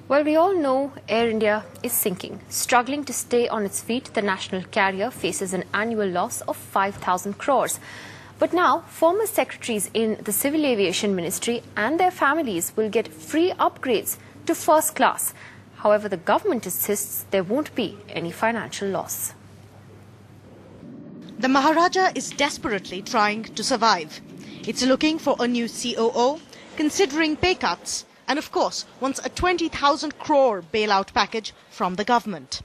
Well, we all know Air India is sinking. Struggling to stay on its feet, the national carrier faces an annual loss of 5,000 crores. But now, former secretaries in the Civil Aviation Ministry and their families will get free upgrades to first class. However, the government insists there won't be any financial loss. The Maharaja is desperately trying to survive. It's looking for a new COO, considering pay cuts, and of course wants a 20,000 crore bailout package from the government.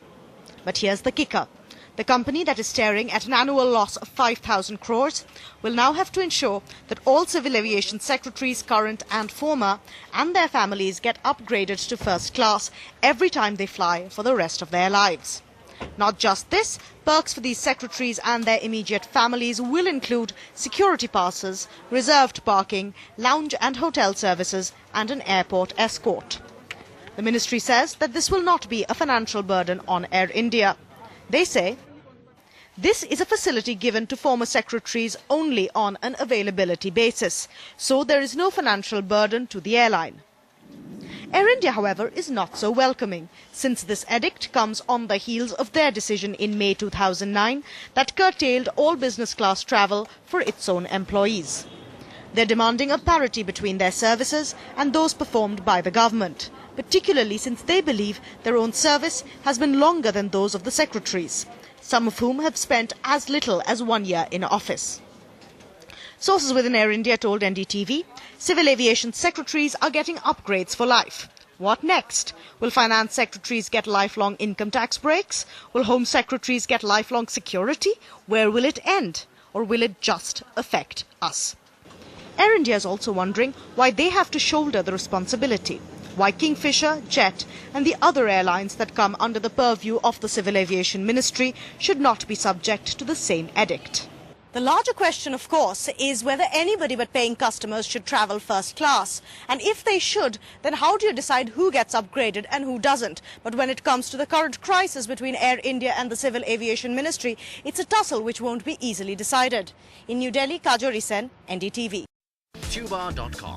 But here's the kicker. The company that is staring at an annual loss of 5,000 crores will now have to ensure that all civil aviation secretaries, current and former, and their families get upgraded to first class every time they fly for the rest of their lives. Not just this, perks for these secretaries and their immediate families will include security passes, reserved parking, lounge and hotel services, and an airport escort. The ministry says that this will not be a financial burden on Air India. They say this is a facility given to former secretaries only on an availability basis, so there is no financial burden to the airline. Air India, however, is not so welcoming, since this edict comes on the heels of their decision in May 2009 that curtailed all business class travel for its own employees. They're demanding a parity between their services and those performed by the government, particularly since they believe their own service has been longer than those of the secretaries, some of whom have spent as little as 1 year in office. Sources within Air India told NDTV, civil aviation secretaries are getting upgrades for life. What next? Will finance secretaries get lifelong income tax breaks? Will home secretaries get lifelong security? Where will it end? Or will it just affect us? Air India is also wondering why they have to shoulder the responsibility. Why Kingfisher, Jet and the other airlines that come under the purview of the Civil Aviation Ministry should not be subject to the same edict. The larger question, of course, is whether anybody but paying customers should travel first class. And if they should, then how do you decide who gets upgraded and who doesn't? But when it comes to the current crisis between Air India and the Civil Aviation Ministry, it's a tussle which won't be easily decided. In New Delhi, Kajori Sen, NDTV. Tuba.com